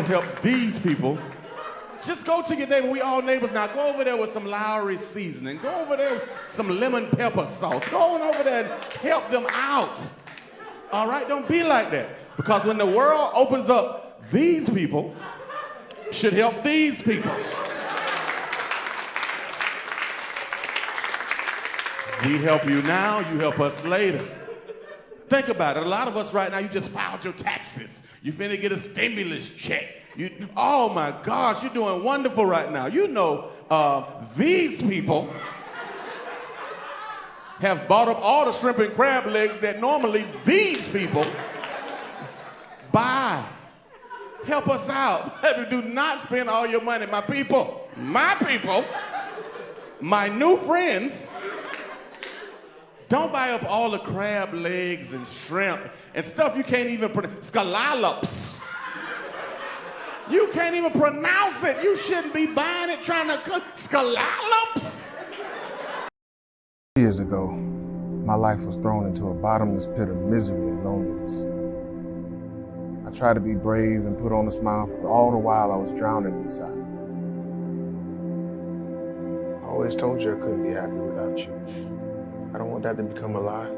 help these people. Just go to your neighbor. We all neighbors now. Go over there with some Lowry seasoning. Go over there with some lemon pepper sauce. Go on over there and help them out. All right? Don't be like that. Because when the world opens up, these people should help these people. We help you now, you help us later. Think about it. A lot of us right now, you just filed your taxes. You finna get a stimulus check. Oh my gosh, you're doing wonderful right now. You know, these people have bought up all the shrimp and crab legs that normally these people buy. Help us out. Do not spend all your money. My people, my new friends, don't buy up all the crab legs and shrimp and stuff you can't even pronounce. Scallops. You can't even pronounce it. You shouldn't be buying it trying to cook scallops. Years ago, my life was thrown into a bottomless pit of misery and loneliness. I tried to be brave and put on a smile, but all the while I was drowning inside. I always told you I couldn't be happy without you. I don't want that to become a lie.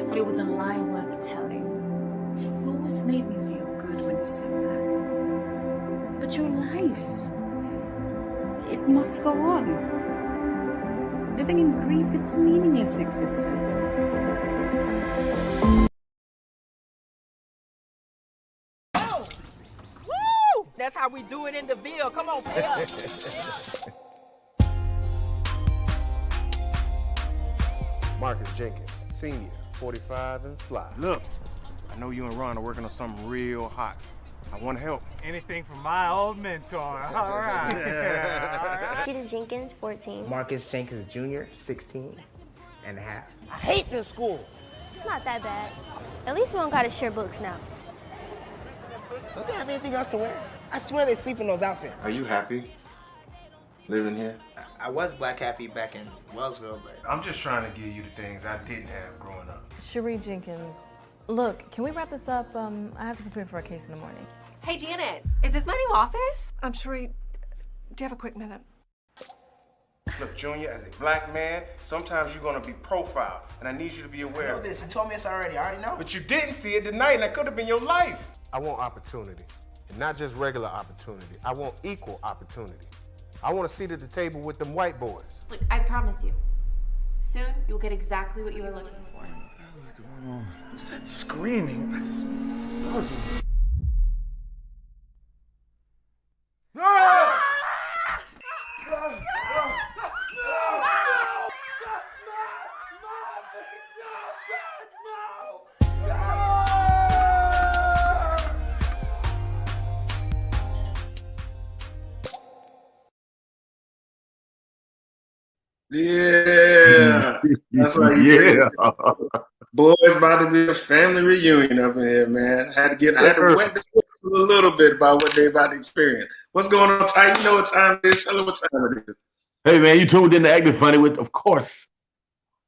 But it was a lie worth telling. You always made me feel good when you said that. But your life, it must go on. Living in grief, it's meaningless existence. Oh! Woo! That's how we do it in the Ville. Come on, pay up. Marcus Jenkins, senior, 45 and fly. Look, I know you and Ron are working on something real hot. I want to help. Anything from my old mentor. All right. Yeah. Sheeta Jenkins, 14. Marcus Jenkins Jr., 16 and a half. I hate this school. It's not that bad. At least we don't gotta share books now. Don't they have anything else to wear? I swear they sleep in those outfits. Are you happy living here? I was black happy back in Wellsville, but I'm just trying to give you the things I didn't have growing up. Cherie Jenkins. Look, can we wrap this up? I have to prepare for a case in the morning. Hey, Janet, is this my new office? I'm Cherie. Do you have a quick minute? Look, Junior, as a black man, sometimes you're gonna be profiled, and I need you to be aware. I know this. You told me this already. I already know. But you didn't see it tonight, and that could have been your life. I want opportunity, and not just regular opportunity. I want equal opportunity. I want a seat at the table with them white boys. Look, I promise you, soon you'll get exactly what you were looking for. What is going on? Who's that screaming? This is bugging. Yeah, that's how you Boy, it's about to be a family reunion up in here, man. I had to wet the books a little bit about what they about to experience. What's going on, Ty? You know what time it is. Tell them what time it is. Hey, man, you tuned in to Acting Funny with, of course,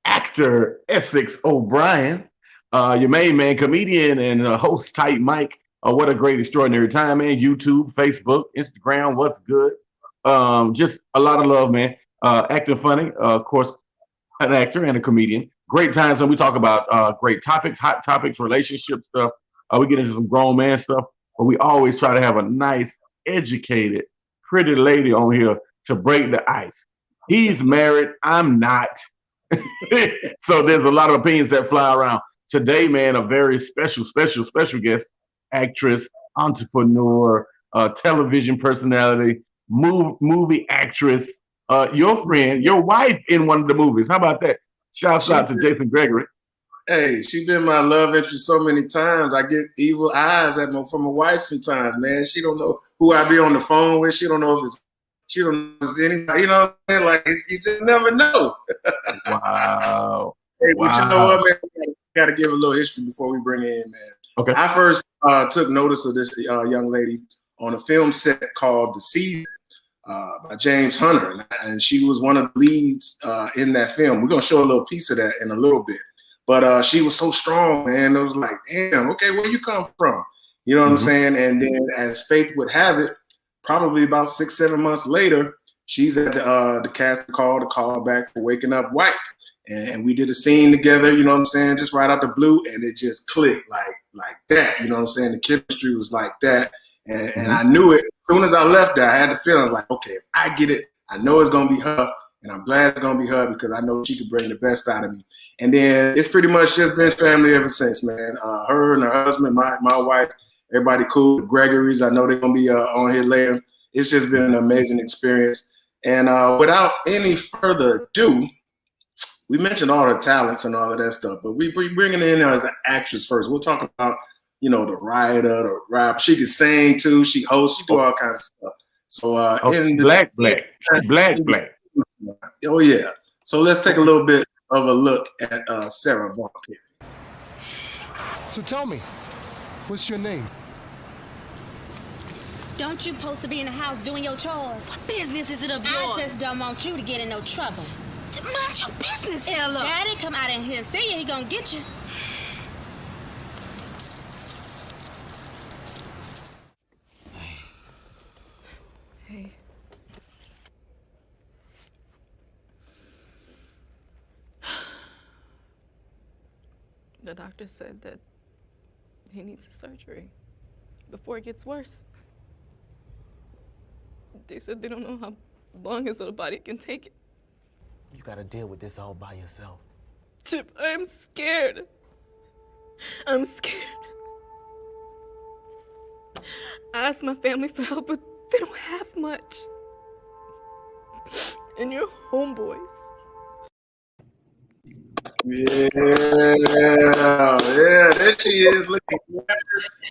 actor Essex O'Brien, your main man, comedian, and host Tight Mike. What a great, extraordinary time, man. YouTube, Facebook, Instagram, what's good? Just a lot of love, man. Acting Funny, of course, an actor and a comedian. Great times when we talk about great topics, hot topics, relationship stuff. We get into some grown man stuff, but we always try to have a nice, educated, pretty lady on here to break the ice. He's married, I'm not. So there's a lot of opinions that fly around. Today, man, a very special guest, actress, entrepreneur, television personality, movie actress, your friend, your wife in one of the movies. How about that? Shouts out to Jason Gregory. Hey, she's been my love interest so many times. I get evil eyes from my wife sometimes, man. She don't know who I be on the phone with. She don't know if it's anybody. You know what I'm saying? Like, you just never know. Wow. Hey, but you know what, man? We got to give a little history before we bring her in, man. Okay. I first took notice of this young lady on a film set called The Season. By James Hunter, and she was one of the leads in that film. We're gonna show a little piece of that in a little bit. But she was so strong, man. It was like, damn, okay, where you come from? You know what I'm saying? And then as fate would have it, probably about 6-7 months later, she's at the cast call back for Waking Up White. And we did a scene together, you know what I'm saying, just right out the blue, and it just clicked like that. You know what I'm saying? The chemistry was like that. And I knew it. As soon as I left there, I had the feeling like, okay, if I get it, I know it's gonna be her, and I'm glad it's gonna be her because I know she could bring the best out of me. And then it's pretty much just been family ever since, man. Her and her husband, my wife, everybody cool. The Gregory's, I know they're gonna be on here later. It's just been an amazing experience. And without any further ado, we mentioned all her talents and all of that stuff, but we bringing her in as an actress first. We'll talk about, you know, the writer, the rap. She can sing too. She hosts. She do all kinds of stuff. So black. Oh yeah. So let's take a little bit of a look at Sarah Vaugn. So tell me, what's your name? Don't you supposed to be in the house doing your chores? What business is it of yours? I just don't want you to get in no trouble. Mind your business, Ella. Daddy come out in here and see you, he gonna get you. Hey. The doctor said that he needs a surgery before it gets worse. They said they don't know how long his little body can take it. You gotta deal with this all by yourself. Chip, I'm scared. I'm scared. I asked my family for help, but they don't have much. And your homeboys. Yeah, there she is, looking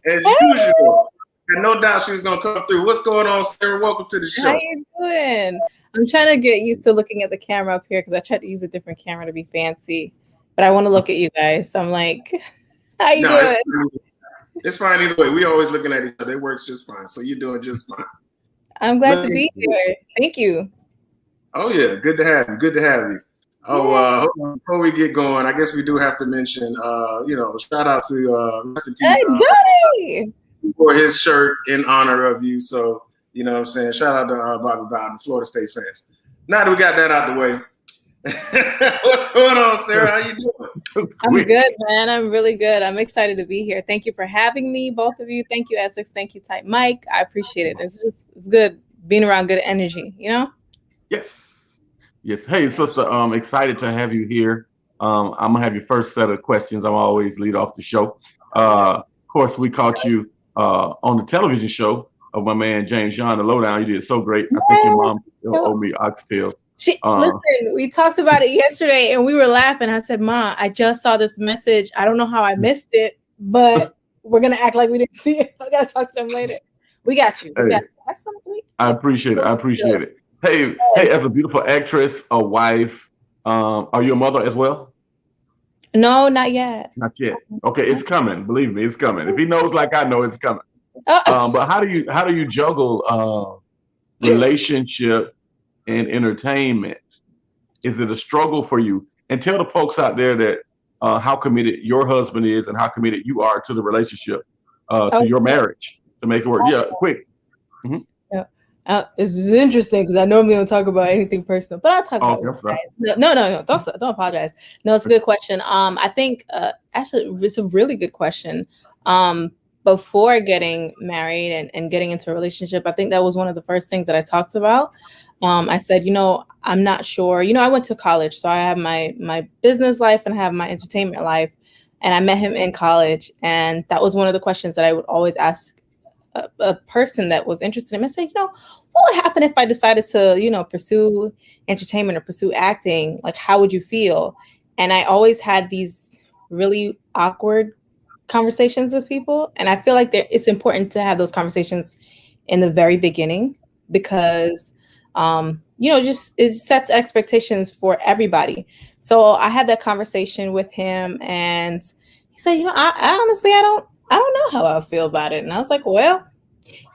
as usual. And no doubt she was gonna come through. What's going on, Sarah? Welcome to the show. How you doing? I'm trying to get used to looking at the camera up here because I tried to use a different camera to be fancy, but I want to look at you guys. So I'm like, how you doing? It's fine either way. We always looking at each other. It works just fine. So you're doing just fine. I'm glad to be here. Thank you. Oh yeah, good to have you. Good to have you. Oh, before we get going, I guess we do have to mention, shout out to rest in peace, for his shirt in honor of you. So, you know what I'm saying? Shout out to Bobby Bowden, Florida State fans. Now that we got that out the way, what's going on, Sarah? How you doing? I'm good, man. I'm really good. I'm excited to be here. Thank you for having me, both of you. Thank you, Essex. Thank you, Type Mike. I appreciate it. It's good being around good energy, you know? Yes. Yes. Hey, sister, excited to have you here. I'm going to have your first set of questions. I'm always lead off the show. Of course, we caught you on the television show of my man, James John, The Lowdown. You did so great. I think your mom owed me oxtails. Listen, we talked about it yesterday and we were laughing. I said, Ma, I just saw this message. I don't know how I missed it, but we're going to act like we didn't see it. I got to talk to them later. We got you. I appreciate it. I appreciate it. Hey, as a beautiful actress, a wife, are you a mother as well? No, not yet. Not yet. Okay, it's coming. Believe me, it's coming. If he knows like I know, it's coming. But how do you juggle relationship and entertainment? Is it a struggle for you? And tell the folks out there that how committed your husband is and how committed you are to the relationship, to your marriage, to make it work. Yeah, quick. Mm-hmm. It's interesting because I normally don't talk about anything personal, but I'll talk about it. Right. No. Don't apologize. No, it's a good question. I think actually it's a really good question. Before getting married and getting into a relationship, I think that was one of the first things that I talked about. I said, I'm not sure. I went to college, so I have my business life and I have my entertainment life. And I met him in college, and that was one of the questions that I would always ask a person that was interested in him. I said, what would happen if I decided to, pursue entertainment or pursue acting? Like, how would you feel? And I always had these really awkward conversations with people. And I feel like it's important to have those conversations in the very beginning because, just it sets expectations for everybody. So I had that conversation with him and he said, I honestly, I don't know how I feel about it. And I was like, well,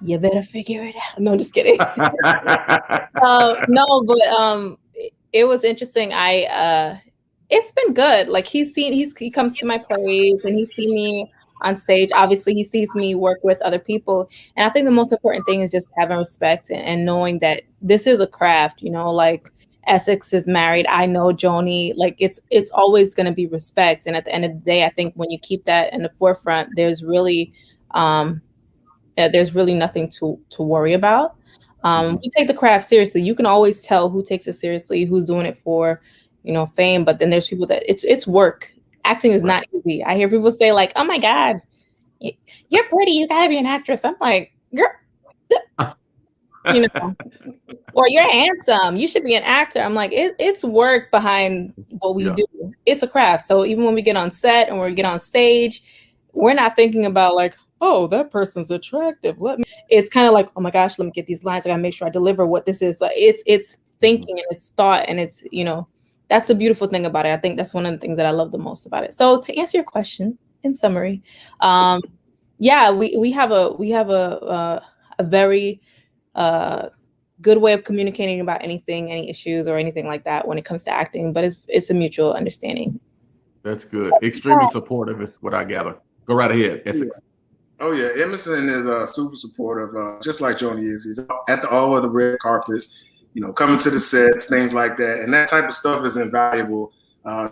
you better figure it out. No, just kidding. It was interesting. It's been good. Like he comes to my plays and he's seen me on stage. Obviously, he sees me work with other people. And I think the most important thing is just having respect and knowing that this is a craft, you know, like Essex is married. I know Joni, like it's always going to be respect. And at the end of the day, I think when you keep that in the forefront, there's really nothing to worry about. We take the craft seriously. You can always tell who takes it seriously, who's doing it for, you know, fame. But then there's people that it's work. Acting is not easy. I hear people say like, "Oh my God, you're pretty. You gotta be an actress." I'm like, "Girl, you know," or "You're handsome. You should be an actor." I'm like, it's work behind what we do. It's a craft. So even when we get on set and we get on stage, we're not thinking about like, oh, that person's attractive. It's kind of like, oh my gosh, let me get these lines. I gotta make sure I deliver what this is. Like, it's thinking and it's thought, and it's, you know, that's the beautiful thing about it. I think that's one of the things that I love the most about it. So to answer your question, in summary, yeah, we have a very good way of communicating about anything, any issues or anything like that when it comes to acting. But it's a mutual understanding. That's good. Extremely supportive is what I gather. Go right ahead, Essex. Oh yeah, Emerson is super supportive, just like Joni is. He's at all of the red carpets, you know, coming to the sets, things like that, and that type of stuff is invaluable.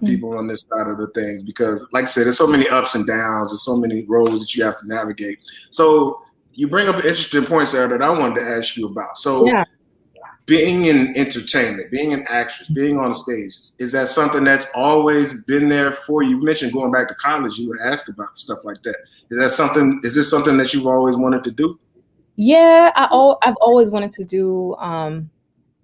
People on this side of the things, because, like I said, there's so many ups and downs, there's so many roads that you have to navigate. So you bring up an interesting point, Sarah, that I wanted to ask you about. So being in entertainment, being an actress, being on stage, is that something that's always been there for you? You mentioned going back to college, you would ask about stuff like that. Is this something that you've always wanted to do? Yeah, I've always wanted to do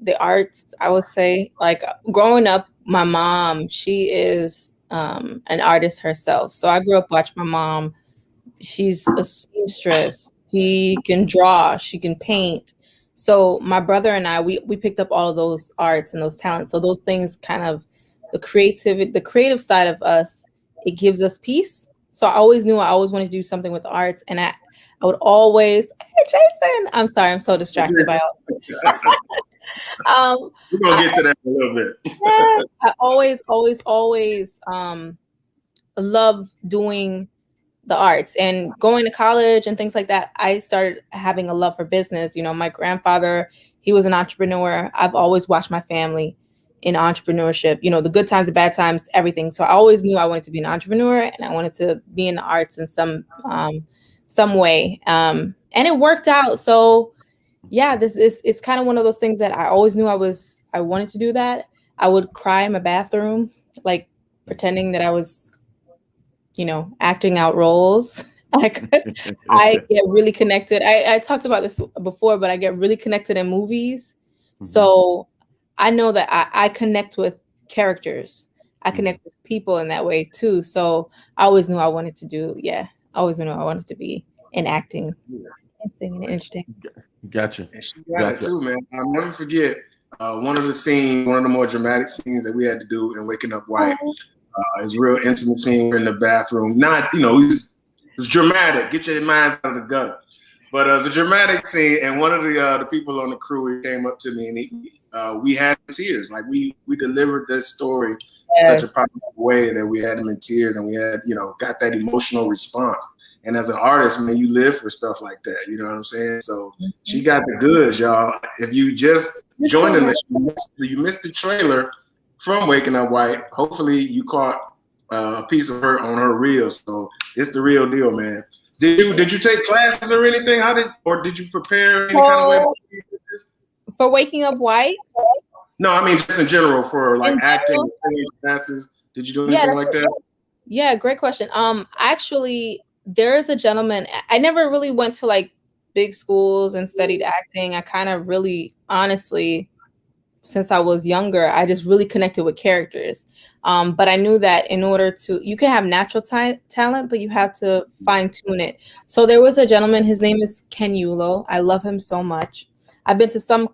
the arts. I would say, like, growing up, my mom, she is an artist herself. So I grew up watching my mom. She's a seamstress. She can draw, she can paint. So my brother and I, we picked up all of those arts and those talents. So those things kind of, the creative side of us, it gives us peace. So I always knew I always wanted to do something with the arts. And I would always, hey, Jason, I'm sorry, I'm so distracted by all. We're going to get to that in a little bit. I always love doing the arts, and going to college and things like that. I started having a love for business. You know, my grandfather, he was an entrepreneur. I've always watched my family in entrepreneurship, you know, the good times, the bad times, everything. So I always knew I wanted to be an entrepreneur and I wanted to be in the arts in some way. And it worked out. So yeah, it's kind of one of those things that I always knew I wanted to do that. I would cry in my bathroom, like pretending that I was, you know, acting out roles. I get really connected. I talked about this before, but I get really connected in movies. So I know that I connect with characters. I connect with people in that way too. So I always knew I wanted to do, I always knew I wanted to be in acting and singing and entertaining. Gotcha. And she got it too, man. I'll never forget one of the more dramatic scenes that we had to do in Waking Up White. It's real intimate scene in the bathroom. Not, you know, it's dramatic. Get your minds out of the gutter. But it's a dramatic scene, and one of the people on the crew, he came up to me, and we had tears. Like we delivered this story in such a powerful way that we had him in tears, and we had, you know, got that emotional response. And as an artist, man, you live for stuff like that. You know what I'm saying? So she got the goods, y'all. If you just joined us, you missed the trailer from Waking Up White. Hopefully you caught a piece of her on her reel. So it's the real deal, man. Did you take classes or anything? Or did you prepare any kind of way for Waking Up White? No, I mean just in general for like acting classes. Did you do anything like that? Yeah, great question. Actually, there is a gentleman. I never really went to like big schools and studied acting. I kind of really, honestly, since I was younger, I just really connected with characters. But I knew that in order to, you can have natural talent, but you have to fine tune it. So there was a gentleman, his name is Ken Yulo. I love him so much. I've been to some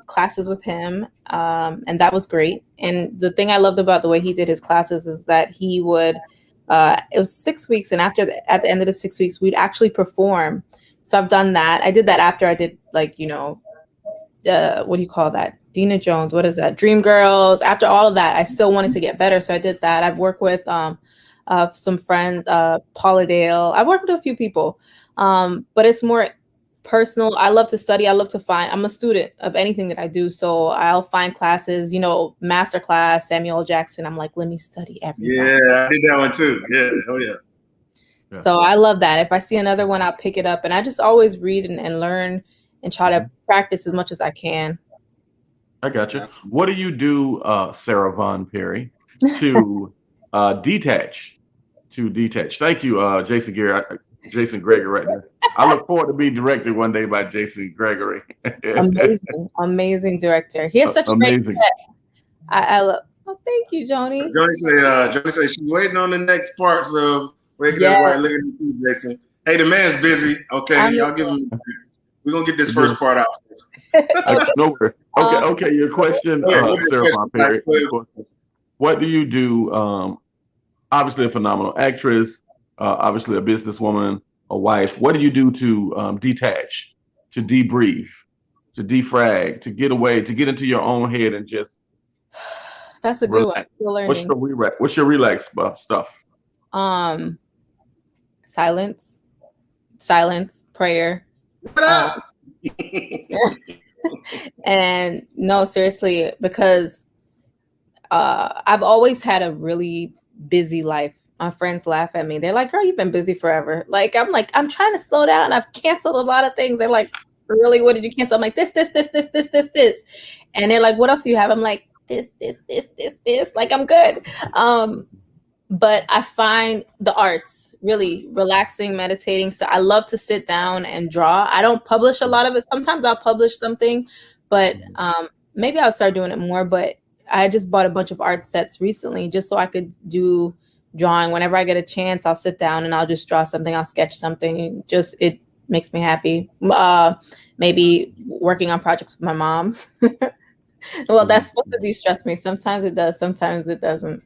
classes with him, and that was great. And the thing I loved about the way he did his classes is that he would, it was 6 weeks. And at the end of the 6 weeks, we'd actually perform. So I've done that. I did that after I did, like, you know, what do you call that? Dina Jones, what is that? Dreamgirls. After all of that, I still wanted to get better. So I did that. I've worked with some friends, Paula Dale. I work with a few people, but it's more personal. I love to study. I love to find. I'm a student of anything that I do, so I'll find classes. Master class, Samuel L. Jackson. I'm like, let me study everybody. Yeah, I did that one too. Yeah, oh yeah. So I love that. If I see another one, I'll pick it up, and I just always read and learn and try to practice as much as I can. I got you. What do you do, Sarah Vaugn Perry, to detach? To detach. Thank you, Jason Gregory, right there. I look forward to being directed one day by Jason Gregory. Amazing director. He has such a great set. I love. Oh, thank you, Joni. Joni say she's waiting on the next parts of Waking Up White. Look at you, Jason. Hey, the man's busy. Okay, y'all give him. We're gonna get this first part out. No worries. Okay. Your question, Sarah Vaugn Perry. What do you do? Obviously, a phenomenal actress. Obviously, a businesswoman, a wife. What do you do to detach, to debrief, to defrag, to get away, to get into your own head and just? That's a good one. Still learning. What's your relax stuff? Silence, prayer. And no, seriously, because I've always had a really busy life. My friends laugh at me. They're like, girl, you've been busy forever. I'm trying to slow down. I've canceled a lot of things. They're like, really, what did you cancel? I'm like, this. And they're like, what else do you have? I'm like, this. Like, I'm good. But I find the arts really relaxing, meditating. So I love to sit down and draw. I don't publish a lot of it. Sometimes I'll publish something, but maybe I'll start doing it more. But I just bought a bunch of art sets recently just so I could do drawing. Whenever I get a chance, I'll sit down and I'll just draw something. I'll sketch something. It makes me happy. Maybe working on projects with my mom. Well, that's supposed to de-stress me. Sometimes it does. Sometimes it doesn't.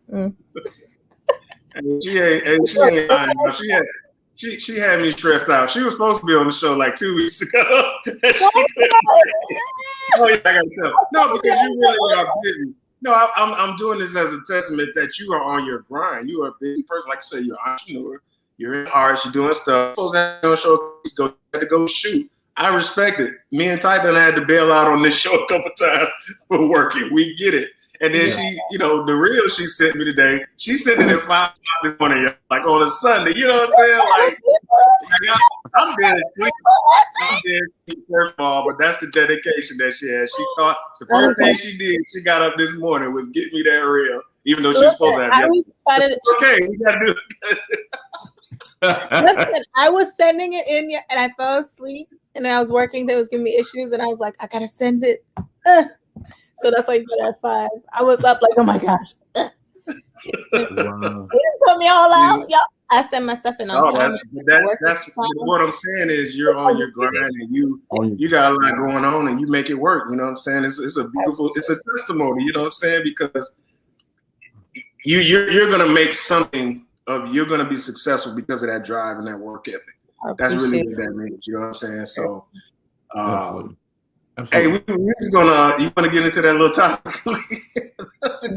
She ain't lying. She had me stressed out. She was supposed to be on the show like 2 weeks ago. Oh yeah, I gotta tell. No, because you really are busy. No, I'm doing this as a testament that you are on your grind. You are a busy person. Like I said, you're an entrepreneur. You're in arts. You're doing stuff. You're supposed to have a show. Had to go shoot. I respect it. Me and Ty done had to bail out on this show a couple times for working. We get it. And then she, the reel she sent me today, she sent it at 5 o'clock this morning, like on a Sunday. You know what I'm saying? Like I'm dead asleep. First of all, but that's the dedication that she has. She thought the first thing she did, she got up this morning was get me that reel, even though she was supposed to have it. Okay, we gotta do it. Listen, I was sending it in and I fell asleep and I was working. They was giving me issues and I was like, I gotta send it. So that's why you got at 5. I was up like, oh my gosh. Wow. You just put me all out. Yep. I send my stuff in on time. That's what I'm saying is you're on your grind and you got a lot going on and you make it work. You know what I'm saying? It's a testimony, you know what I'm saying? Because you're gonna make something of, you're gonna be successful because of that drive and that work ethic. That's really what that means, you know what I'm saying? So hey, we're just gonna. You want to get into that little topic?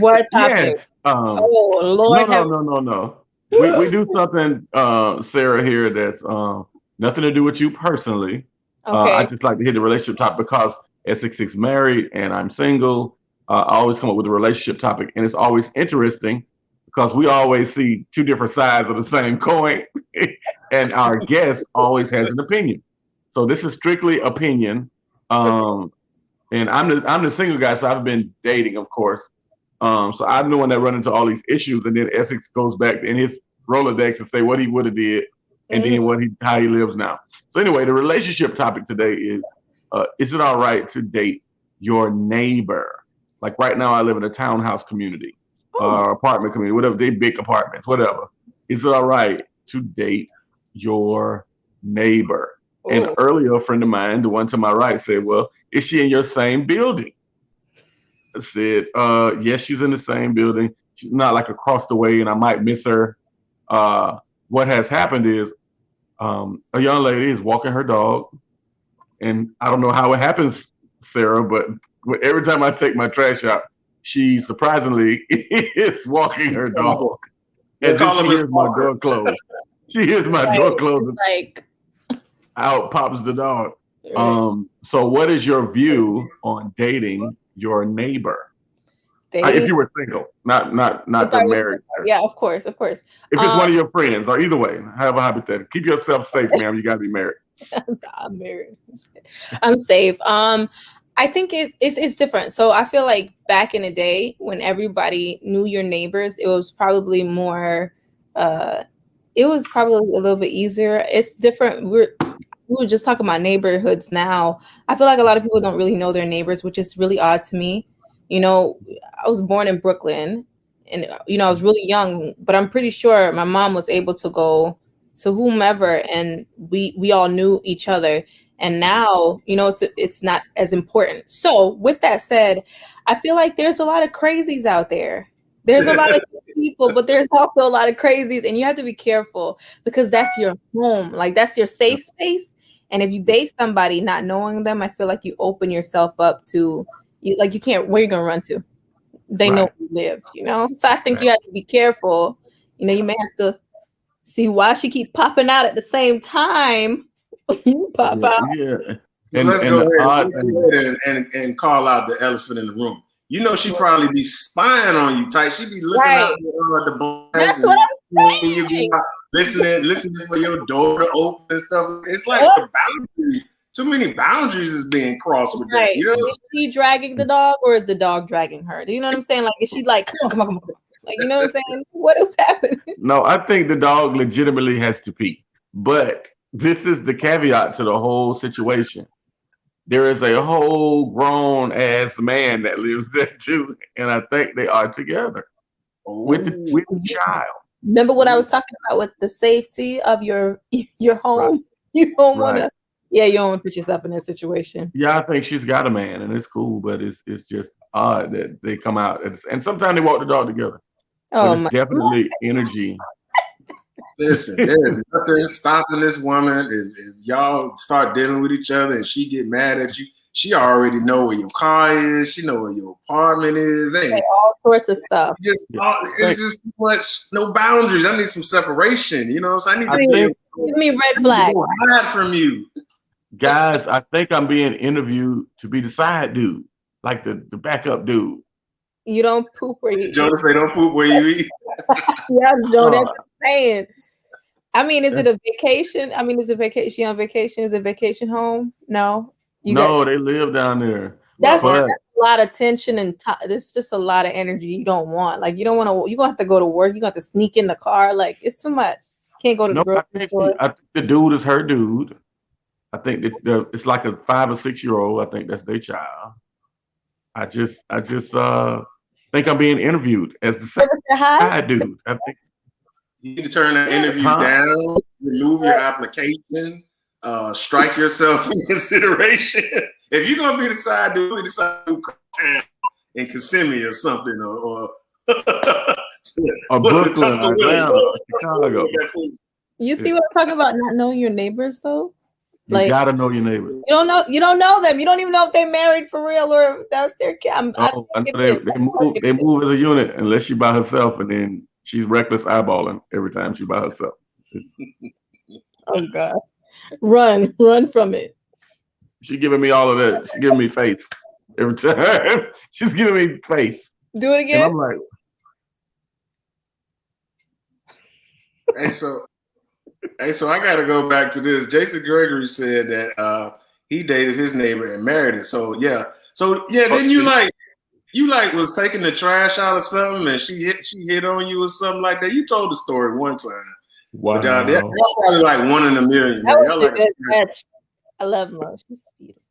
What topic? Yeah. Oh Lord! No. We do something, Sarah, here that's nothing to do with you personally. Okay. I just like to hit the relationship topic because Essex is married and I'm single. I always come up with a relationship topic, and it's always interesting because we always see two different sides of the same coin, and our guest always has an opinion. So this is strictly opinion. And I'm the single guy, so I've been dating, of course. So I'm the one that run into all these issues, and then Essex goes back in his Rolodex and say what he would have did, and then how he lives now. So anyway, the relationship topic today is it all right to date your neighbor? Like right now, I live in a townhouse community, apartment community, whatever. They big apartments, whatever. Is it all right to date your neighbor? And earlier, a friend of mine, the one to my right, said, well, is she in your same building? I said, yes, she's in the same building. She's not like across the way, and I might miss her. What has happened is a young lady is walking her dog, and I don't know how it happens, Sarah, but every time I take my trash out, she surprisingly is walking her dog. And then call she him his hears my father. door close. She hears my Right. door close. It's like Out pops the dog. right. So what is your view on dating your neighbor? Dating. If you were single, not If the I was- married. yeah, of course, of course. If it's one of your friends, or either way, have a hypothetical. Keep yourself safe, ma'am. You gotta be married. I'm married. I'm safe. I think it's different. So I feel like back in the day when everybody knew your neighbors, it was probably more. It was probably a little bit easier. It's different. We were just talking about neighborhoods now. I feel like a lot of people don't really know their neighbors, which is really odd to me. You know, I was born in Brooklyn, and I was really young, but I'm pretty sure my mom was able to go to whomever, and we all knew each other. And now, it's not as important. So with that said, I feel like there's a lot of crazies out there. There's a lot of people, but there's also a lot of crazies, and you have to be careful because that's your home. Like that's your safe space. And if you date somebody not knowing them, I feel like you open yourself up to you can't, where you gonna run to? They know where you live, So I think you have to be careful. You may have to see why she keep popping out at the same time. You pop out. Yeah. Let's go ahead and call out the elephant in the room. She probably be spying on you, tight. She be looking out the blinds. That's what I'm saying. You go out, listening for your door to open and stuff. It's like the boundaries. Too many boundaries is being crossed with that. Is she dragging the dog or is the dog dragging her? Do you know what I'm saying? Like, is she like, come on. Like, you know what I'm saying? What is happening? No, I think the dog legitimately has to pee. But this is the caveat to the whole situation. There is a whole grown ass man that lives there too, and I think they are together with the child. Remember what I was talking about with the safety of your home? Right. You don't want to. Yeah, you don't want to put yourself in that situation. Yeah, I think she's got a man, and it's cool, but it's just odd that they come out, and sometimes they walk the dog together. Oh, but it's definitely energy. Listen, there's nothing stopping this woman. If y'all start dealing with each other and she get mad at you, she already know where your car is. She know where your apartment is. All sorts of stuff. It's just too much. No boundaries. I need some separation. You know what I'm saying? Give me red flag. Hide from you. Guys, I think I'm being interviewed to be the side dude, like the backup dude. You don't poop where you eat. Jonas say don't poop where you eat. Yes, Joe, that's what I'm saying. I mean, is it a vacation? I mean, is it vacation? She on vacation? Is it vacation home? No. They live down there. That's a lot of tension and there's just a lot of energy you don't want. Like you don't want to. You're gonna have to go to work. You got to sneak in the car. Like it's too much. Can't go to the grocery store. I think the dude is her dude. I think that it's like a 5 or 6 year old. I think that's their child. I just think I'm being interviewed as the side dude. I think you need to turn that interview down, remove your application, strike yourself in consideration. If you're gonna be the side dude, be the side dude in Kissimmee or something, or Brooklyn, Atlanta, Chicago. You see what I'm talking about? Not knowing your neighbors, though. You gotta know your neighbors. You don't know them. You don't even know if they're married for real or that's their kid. They move as a unit unless she by herself, and then she's reckless eyeballing every time she by herself. Oh God, run from it. She's giving me all of that. She's giving me face every time. She's giving me face. Do it again. And I'm like, Hey, so I got to go back to this. Jason Gregory said that he dated his neighbor and married her. So yeah. Then you was taking the trash out of something and she hit on you or something like that. You told the story one time. Wow. But that's probably like 1 in a million. That was a good match. I love her. She's beautiful.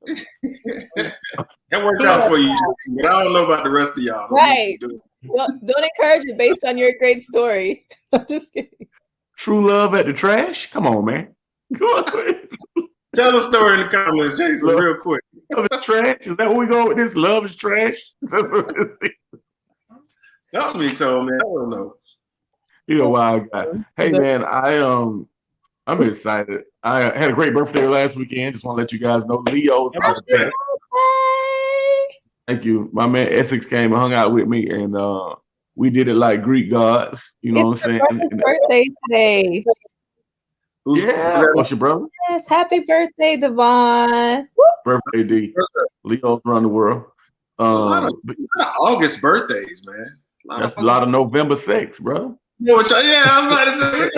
That worked out for you, Jason, but I don't know about the rest of y'all. Right. Don't encourage it based on your great story. I'm just kidding. True love at the trash? Come on, man. Go on. Tell the story in the comments, Jason, real quick. Love is trash? Is that where we go with this? Love is trash? Something he told me. I don't know. You're a wild guy. Hey, man, I'm excited. I had a great birthday last weekend. Just want to let you guys know. Leo's are the best. Thank you. My man Essex came and hung out with me, and We did it like Greek gods. You know what I'm saying? It's birthday today. Yeah, what's your brother? Yes, happy birthday, Devon. Birthday D. Leo's around the world. A lot of August birthdays, man. That's a lot of November 6th, bro. Yeah, I'm about to say.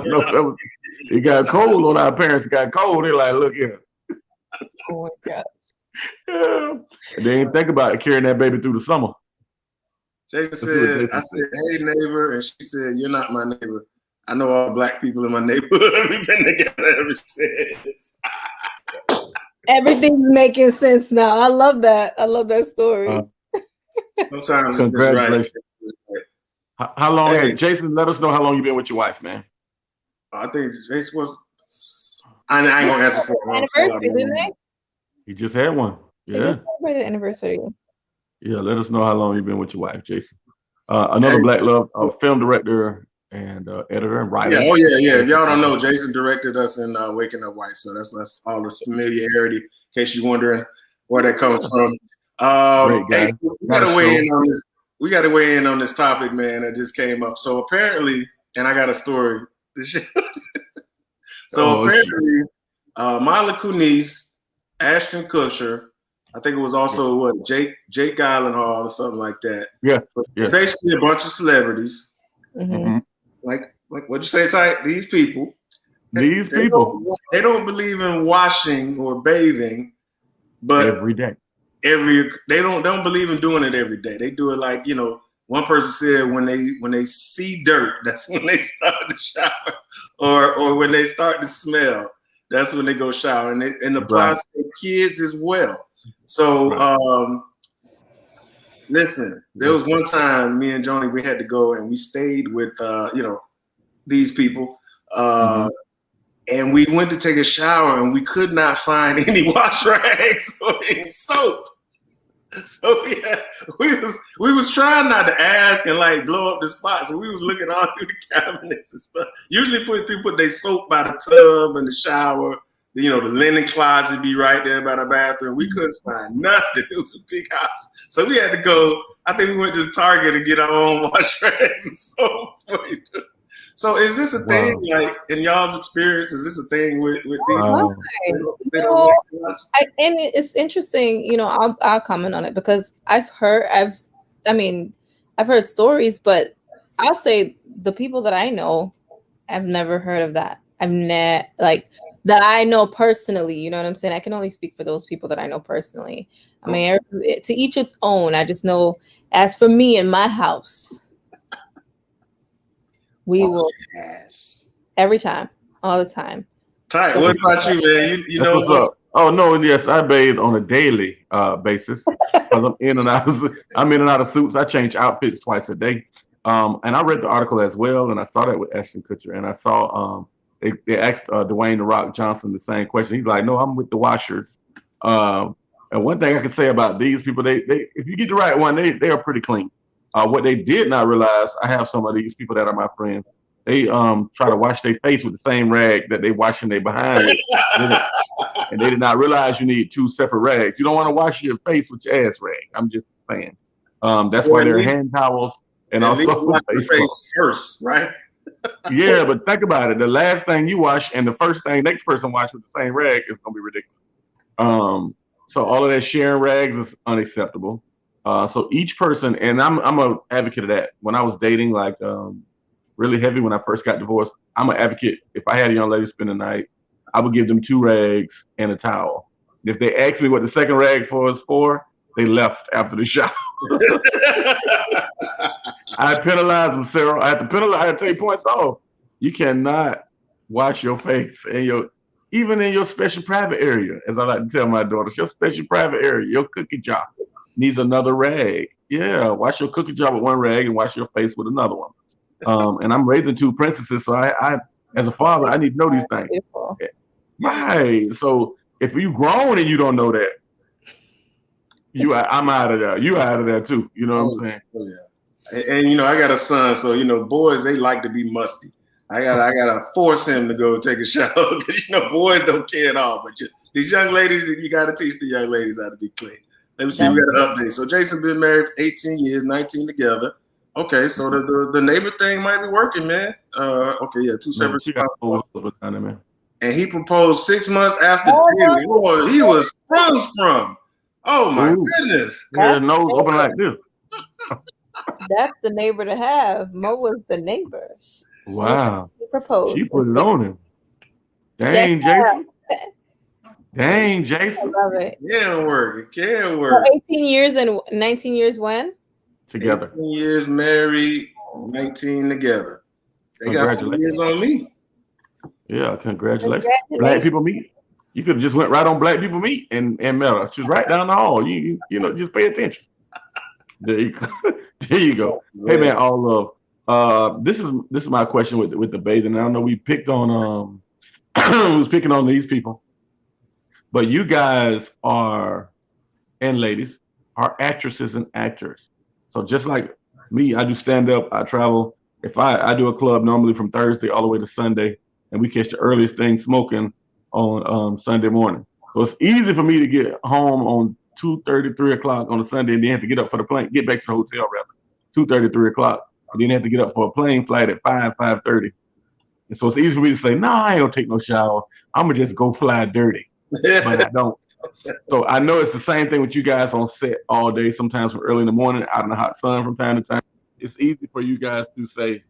November. It got cold on our parents. It got cold. They're like, look here. Oh my gosh. Yeah. And they didn't think about it, carrying that baby through the summer. Jason said, I said, hey, neighbor. And she said, you're not my neighbor. I know all black people in my neighborhood. We've been together ever since. Everything's making sense now. I love that. I love that story. Sometimes congratulations. It's right. How long has Jason? Let us know how long you've been with your wife, man. I think Jason was. I ain't gonna answer for him. Anniversary, didn't they? He just had one. They Yeah. just celebrated anniversary. Yeah. Let us know how long you've been with your wife, Jason. Another Black Love film director and editor and writer. Yeah. Oh yeah. If y'all don't know, Jason directed us in Waking Up White, so that's all this familiarity. In case you're wondering where that comes from. Great guy. Hey, we gotta weigh in on this. We gotta weigh in on this topic, man. That just came up. So apparently, and I got a story. So apparently, Mila Kunis, Ashton Kutcher, I think it was also Jake Gyllenhaal or something like that. Yeah. Basically, a bunch of celebrities. Mm-hmm. Like what'd you say, Ty? These people. They don't believe in washing or bathing, but every day. They don't believe in doing it every day. They do it like, one person said when they see dirt, that's when they start to shower, or when they start to smell, that's when they go shower, and applies to kids as well. So listen, there was one time me and Joni, we had to go and we stayed with these people, and we went to take a shower and we could not find any wash rags or any soap. So yeah, we was trying not to ask and like blow up the spot. So we was looking all through the cabinets and stuff. Usually people put their soap by the tub and the shower. The linen closet be right there by the bathroom. We couldn't find nothing. It was a big house. So we had to go. I think we went to the Target to get our own wash rags and soap for you too. So is this a thing, like in y'all's experience? Is this a thing with these? And it's interesting, I'll comment on it because I've heard stories, but I'll say the people that I know, I've never heard of that. I've never that I know personally. You know what I'm saying? I can only speak for those people that I know personally. I mean, to each its own. I just know, as for me in my house. We will every time, all the time. Ty, what about you, man? You know what's up? Oh no, yes, I bathe on a daily basis because I'm in and out of suits. I change outfits twice a day. And I read the article as well, and I saw that with Ashton Kutcher, and I saw they asked Dwayne "The Rock" Johnson the same question. He's like, "No, I'm with the washers." And one thing I can say about these people, they if you get the right one, they are pretty clean. What they did not realize, I have some of these people that are my friends. They try to wash their face with the same rag that they washing their behind with, and they did not realize you need two separate rags. You don't want to wash your face with your ass rag. I'm just saying. That's why they're hand towels and also wash your face first, right? Yeah, but think about it. The last thing you wash and the first thing next person wash with the same rag is gonna be ridiculous. So all of that sharing rags is unacceptable. So each person, and I'm an advocate of that. When I was dating, really heavy when I first got divorced, I'm an advocate. If I had a young lady spend the night, I would give them 2 rags and a towel. And if they asked me what the second rag was for, they left after the shower. I penalized them, Sarah. I had to take points off. You cannot wash your face and even in your special private area, as I like to tell my daughters, your special private area, your cookie jar needs another rag. Yeah, wash your cookie jar with one rag and wash your face with another one. And I'm raising 2 princesses, so I as a father, I need to know these things. Right. So if you grown and you don't know that, I'm out of there. You out of there too. You know what I'm saying? Oh, yeah. And I got a son, so boys, they like to be musty. I gotta force him to go take a shower because boys don't care at all. But these young ladies, you gotta teach the young ladies how to be clean. Let me see. We got an update. So Jason been married for 18 years, 19 together. Okay, so the neighbor thing might be working, man. Okay, yeah, 2 separate spots. And he proposed 6 months after dating. Boy, he was sprung. Oh my goodness. His nose open like this. That's the neighbor to have. Mo was the neighbor. Wow. She proposed. She put it on him. Dang, Jason. Dang, Jason. I love it. It can work. It can work. So 18 years and 19 years when? Together. 18 years married, 19 together. They got some years on me. Yeah, congratulations. Black people meet. You could have just went right on Black People Meet and met her. She's right down the hall. You know, just pay attention. There you go. There you go. Yeah. Hey man, all love. This is my question with the bathing. I don't know we picked on we was picking on these people, but you guys are, and ladies, are actresses and actors. So just like me, I do stand up. I travel. If I do a club normally from Thursday all the way to Sunday, and we catch the earliest thing smoking on Sunday morning. So it's easy for me to get home on 2:30, 3 o'clock on a Sunday, and then have to get up for the plane, get back to the hotel rather, 2:30, 3 o'clock, and then have to get up for a plane flight at 5:30. And so it's easy for me to say, no, I ain't gonna take no shower. I'm gonna just go fly dirty, but I don't. So I know it's the same thing with you guys on set all day, sometimes from early in the morning, out in the hot sun from time to time. It's easy for you guys to say,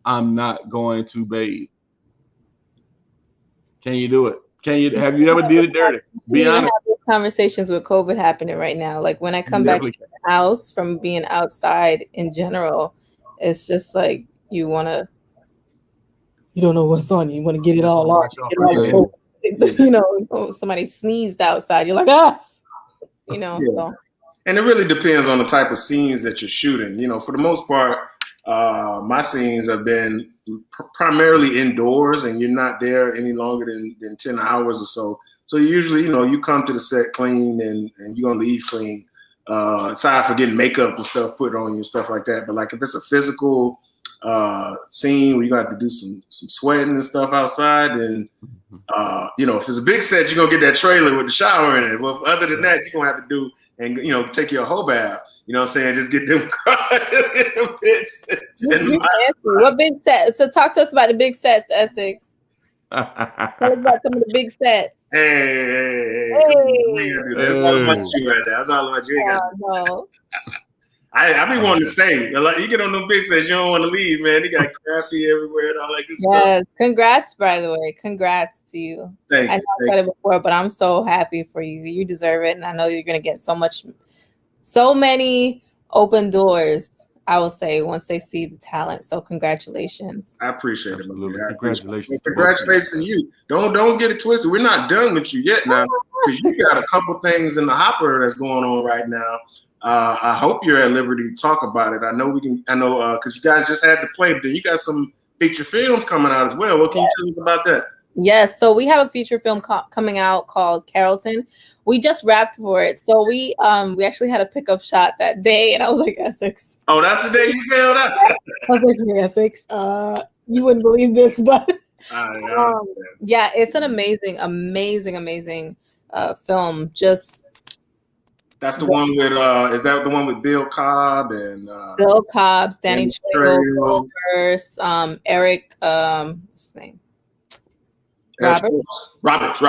I'm not going to bathe. Can you do it? Have you ever did it dirty? Be honest. Have these conversations with COVID happening right now. Like when I come back to the house from being outside in general, it's just like you don't know what's on you. You want to get it all off. You know, somebody sneezed outside. You're like, you know. Yeah. So. And it really depends on the type of scenes that you're shooting. You know, for the most part, my scenes have been primarily indoors, and you're not there any longer than 10 hours or so. So usually, you know, you come to the set clean and you're gonna leave clean. Aside for getting makeup and stuff put on you and stuff like that. But like if it's a physical scene where you got to do some sweating and stuff outside, and you know, if it's a big set, you're gonna get that trailer with the shower in it. Well, other than that, you're gonna have to do and take your whole bath. You know what I'm saying? Just get them bits. What big sets? So talk to us about the big sets, Essex. Tell us about some of the big sets. Hey. That's all about you right now. That's all about you. No. I be wanting to stay. You get on them big sets, you don't want to leave, man. They got crappy everywhere and all that good stuff. Yes. Congrats, by the way. Congrats to you. I know I said it before, but I'm so happy for you. You deserve it. And I know you're going to get so many open doors, I will say, once they see the talent. So congratulations. I appreciate it. Congratulations. Congratulations to you. Don't get it twisted. We're not done with you yet now, because you got a couple things in the hopper that's going on right now. I hope you're at liberty to talk about it. I know because you guys just had to play, but you got some feature films coming out as well. What can you tell us about that? Yes, so we have a feature film coming out called Carrollton. We just wrapped for it, so we actually had a pickup shot that day, and I was like, Essex. Oh, that's the day you failed out. I was like, Essex, you wouldn't believe this, but yeah, it's an amazing film. Just that's the one with is that the one with Bill Cobb and Bill Cobb, Danny Trejo, Eric, what's his name? Roberts.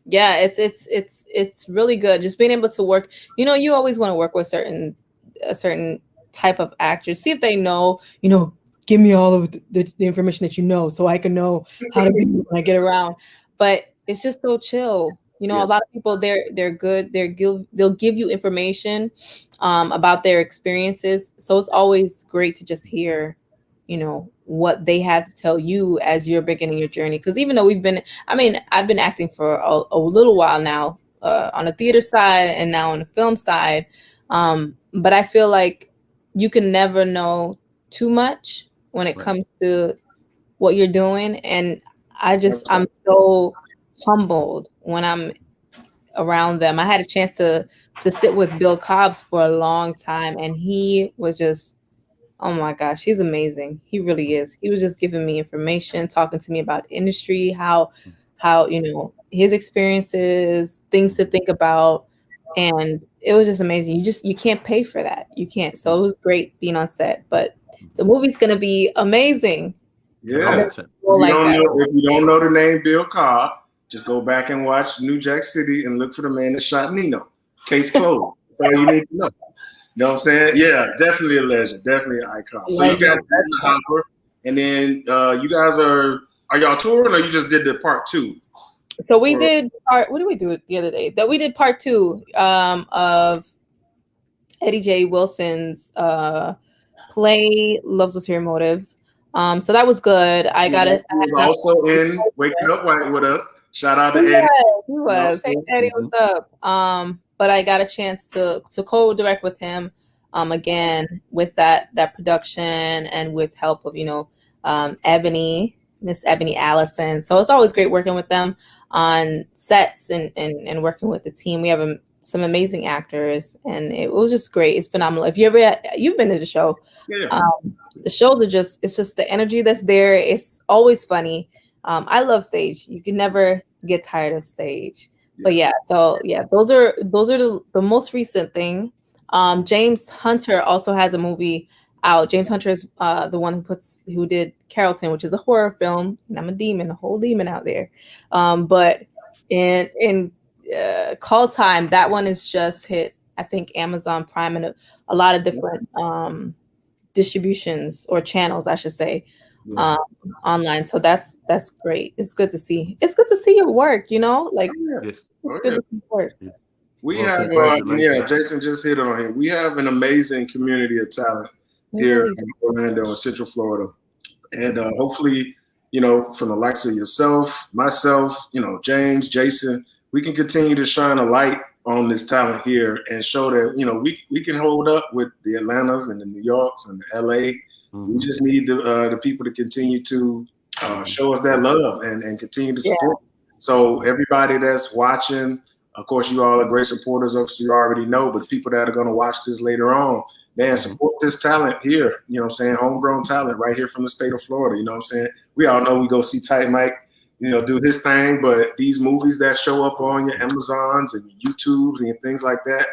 Yeah, it's really good. Just being able to work. You know, you always want to work with a certain type of actors. See if they know. You know, give me all of the information that you know, so I can know how to be when I get around. But it's just so chill. You know, a lot of people they're good. They'll give you information about their experiences. So it's always great to just hear, you know, what they have to tell you as you're beginning your journey. Because even though I've been acting for a little while now on the theater side and now on the film side. But I feel like you can never know too much when it comes to what you're doing. And I'm so humbled when I'm around them. I had a chance to sit with Bill Cobbs for a long time, and he was just, oh my gosh, he's amazing. He really is. He was just giving me information, talking to me about industry, how you know, his experiences, things to think about. and it was just amazing. You can't pay for that. You can't. So it was great being on set. But the movie's gonna be amazing. Yeah. If you don't know the name Bill Cobb, just go back and watch New Jack City and look for the man that shot Nino. Case closed. That's all you need to know. You know what I'm saying? Yeah, definitely a legend, definitely an icon. So you got that in the hopper, and then you guys are y'all touring, or you just did the part 2? So we did part. What did we do the other day? That we did part 2 of Eddie J. Wilson's play "Love's Ulterior Motives." So that was good. I got it. He was also in Waking Up White with us. Shout out to Eddie. He was. Hey Eddie, what's up? But I got a chance to co-direct with him again with that production and with help of Miss Ebony Allison. So it's always great working with them on sets and working with the team. We have some amazing actors, and it was just great. It's phenomenal. If you've been to the show, the shows are it's just the energy that's there. It's always funny. I love stage. You can never get tired of stage. But those are the most recent thing. James Hunter also has a movie out. James Hunter is the one who did Carrollton, which is a horror film, and I'm a whole demon out there. But in Call Time, that one is just hit, I think, Amazon Prime and a lot of different distributions or channels, I should say, online. So that's great. It's good to see. It's good to see your work. It's good to see work. We have, Jason just hit on it. We have an amazing community of talent here in Orlando and Central Florida. And hopefully, from the likes of yourself, myself, James, Jason, we can continue to shine a light on this talent here and show that, we can hold up with the Atlantas and the New Yorks and the LA. We just need the people to continue to show us that love and continue to support. So everybody that's watching, of course, you all are great supporters, obviously you already know, but people that are going to watch this later on, man, support this talent here, homegrown talent right here from the state of Florida, We all know we go see Tight Mike, do his thing, but these movies that show up on your Amazons and your YouTubes and things like that,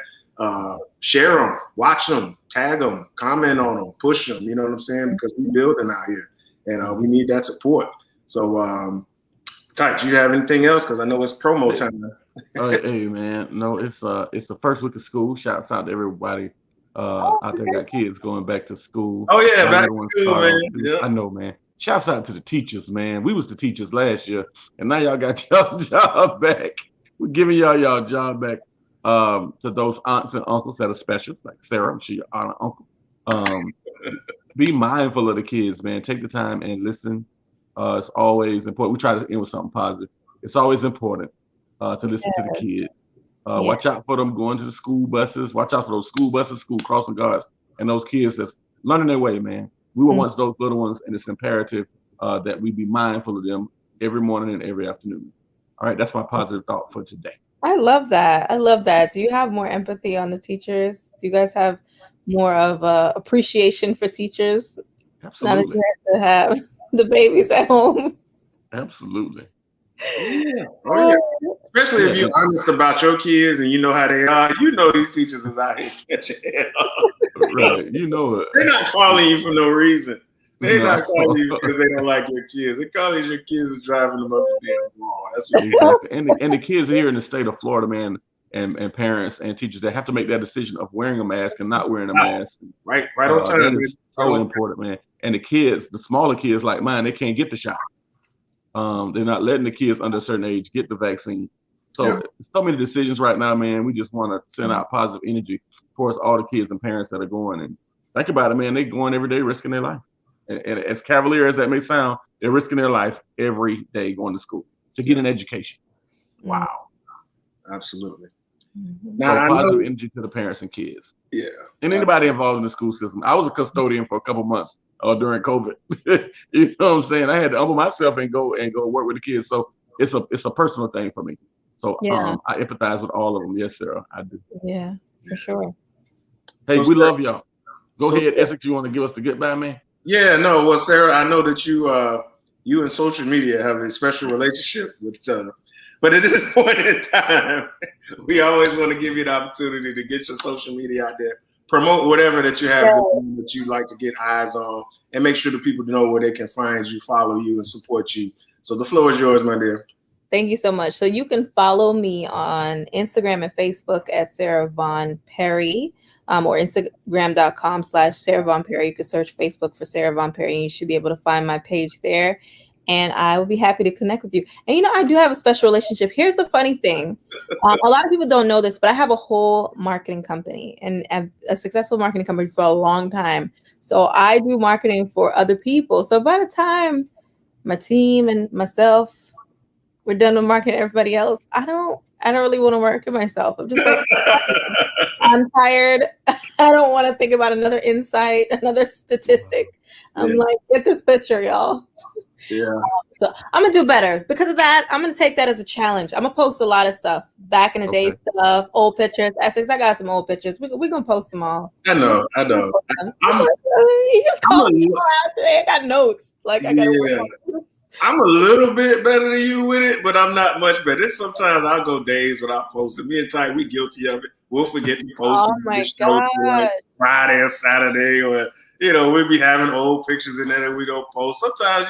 share them, watch them, tag them, comment on them, push them, you know what I'm saying? Because we're building out here and we need that support. So, Ty, do you have anything else? Because I know it's promo time. Hey man, no, it's the first week of school. Shouts out to everybody out there got kids going back to school. Oh yeah, back to school, man. Yeah. I know, man. Shouts out to the teachers, man. We was the teachers last year, and now y'all got y'all job back. We're giving y'all job back to those aunts and uncles that are special, like Sarah, she your aunt and uncle. Be mindful of the kids, man. Take the time and listen. It's always important. We try to end with something positive. It's always important to listen to the kids. Watch out for them going to the school buses. Watch out for those school buses, school crossing guards, and those kids that's learning their way, man. We were once those little ones, and it's imperative that we be mindful of them every morning and every afternoon. All right, that's my positive thought for today. I love that. Do you have more empathy on the teachers? Do you guys have more of appreciation for teachers? Absolutely. Now that you have to have the babies at home. Absolutely. Yeah. Oh, yeah. Especially if you're honest about your kids and you know how they are. These teachers is out here catching hell. Right. You know it. They're not calling you for no reason. They're not calling you because they don't like your kids. They're calling your kids is driving them up the damn wall. That's what exactly. And the kids here in the state of Florida, man, and parents and teachers, they have to make that decision of wearing a mask and not wearing a mask. Right on time. That is so important, man. And the kids, the smaller kids like mine, they can't get the shot. They're not letting the kids under a certain age get the vaccine. So many decisions right now, man. We just want to send out positive energy towards all the kids and parents that are going. And think about it, man. They're going every day, risking their life. And as cavalier as that may sound, they're risking their life every day going to school to get an education. Wow. Absolutely. Now, positive energy to the parents and kids. Yeah. And anybody involved in the school system. I was a custodian for a couple months during COVID. You know what I'm saying? I had to humble myself and go work with the kids. So it's a personal thing for me. So I empathize with all of them. Yes, Sarah, I do. Yeah, for sure. Hey, we love y'all. Go ahead, Ethic. You want to give us the goodbye, man? Yeah, no. Well, Sarah, I know that you and social media have a special relationship with each other. But at this point in time, we always want to give you the opportunity to get your social media out there, promote whatever that you have that you like to get eyes on, and make sure the people know where they can find you, follow you, and support you. So the floor is yours, my dear. Thank you so much. So you can follow me on Instagram and Facebook at Sarah Vaugn Perry, or Instagram.com/Sarah Vaugn Perry. You can search Facebook for Sarah Vaugn Perry, and you should be able to find my page there. And I will be happy to connect with you. And you know, I do have a special relationship. Here's the funny thing. A lot of people don't know this, but I have a whole marketing company and a successful marketing company for a long time. So I do marketing for other people. So by the time my team and myself, we're done with marketing everybody else, I don't really want to market myself. I'm just like, I'm tired. I don't want to think about another insight, another statistic. I'm like, get this picture, y'all. Yeah. So I'm gonna do better because of that. I'm gonna take that as a challenge. I'm gonna post a lot of stuff, back in the day stuff, old pictures. Essex, I got some old pictures. We're gonna post them all. I know. You just called me out today. I got notes. Like I got. I'm a little bit better than you with it, but I'm not much better. Sometimes I'll go days without posting. Me and Ty, we guilty of it. We'll forget to post. Oh my God. Like Friday and Saturday, or we'll be having old pictures in there that we don't post. Sometimes,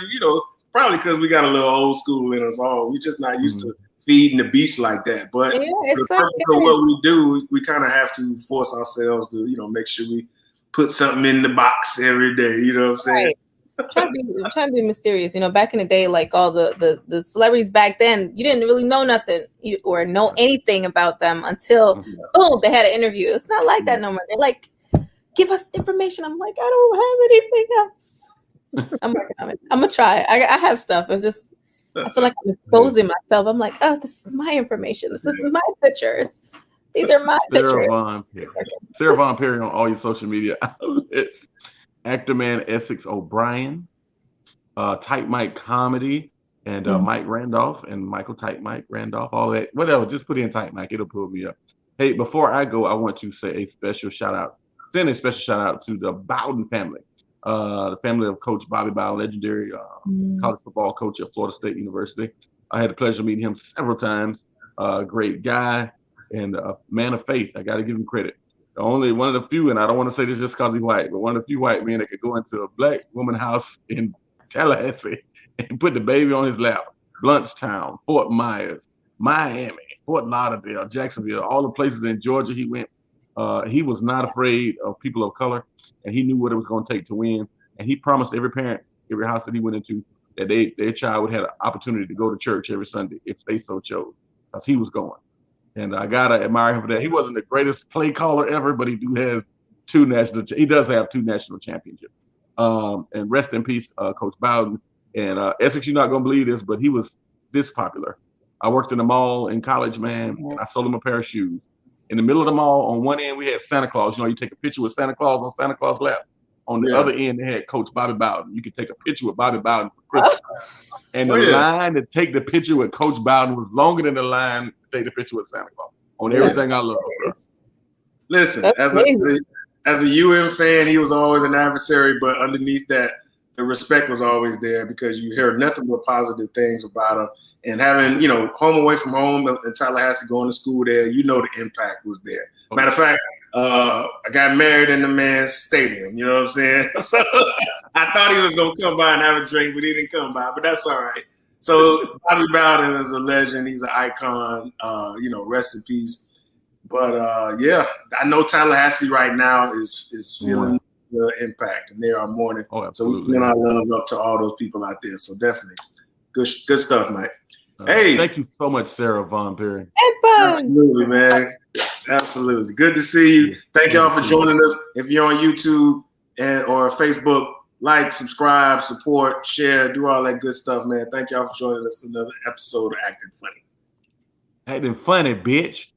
probably because we got a little old school in us all. We're just not used to feeding the beast like that. But for the purpose of what we do, we kind of have to force ourselves to, make sure we put something in the box every day. You know what I'm saying? Right. I'm trying to be mysterious. Back in the day, like all the celebrities back then, you didn't really know nothing or know anything about them until boom, they had an interview. It's not like that no more. They're like, give us information. I'm like, I don't have anything else. I'm working on it. I'm gonna try. I have stuff. It's just I feel like I'm exposing myself. I'm like, oh, this is my information. This is my pictures. These are my pictures. Sarah Vaugn Perry on all your social media outlets. Actor Man Essex O'Brien, Tight Mike Comedy, and Mike Randolph and Michael Tight Mike Randolph, all that. Whatever, just put in Tight Mike, it'll pull me up. Hey, before I go, I want to say a special shout out to the Bowden family, the family of Coach Bobby Bowden, legendary college football coach at Florida State University. I had the pleasure of meeting him several times. Great guy and a man of faith. I got to give him credit. Only one of the few, and I don't want to say this just because he's white, but one of the few white men that could go into a black woman's house in Tallahassee and put the baby on his lap. Bluntstown, Fort Myers, Miami, Fort Lauderdale, Jacksonville, all the places in Georgia he went. He was not afraid of people of color, and he knew what it was going to take to win. And he promised every parent, every house that he went into, that their child would have an opportunity to go to church every Sunday if they so chose, because he was going. And I gotta admire him for that. He wasn't the greatest play caller ever, but he does have two national championships. And rest in peace, Coach Bowden. And Essex, you're not gonna believe this, but he was this popular. I worked in the mall in college, man, and I sold him a pair of shoes. In the middle of the mall, on one end we had Santa Claus. You take a picture with Santa Claus on Santa Claus' lap. On the other end, they had Coach Bobby Bowden. You could take a picture with Bobby Bowden for Christmas. And the line to take the picture with Coach Bowden was longer than the line to take the picture with Santa Claus. On everything I love, bro. Listen, as a UM fan, he was always an adversary, but underneath that, the respect was always there because you heard nothing but positive things about him. And having, home away from home in Tallahassee, going to school there, the impact was there. Matter of fact, I got married in the man's stadium. You know what I'm saying? So I thought he was going to come by and have a drink, but he didn't come by. But that's all right. So Bobby Bowden is a legend. He's an icon. Rest in peace. But I know Tallahassee right now is feeling the impact, and they are mourning. So we send our love up to all those people out there. So definitely, good stuff, Mike. Hey, thank you so much, Sarah Vaugn Perry. Absolutely, man. Absolutely. Good to see you. Thank y'all for joining us. If you're on YouTube or Facebook, like, subscribe, support, share, do all that good stuff, man. Thank y'all for joining us in another episode of Acting Funny. Acting Funny, bitch.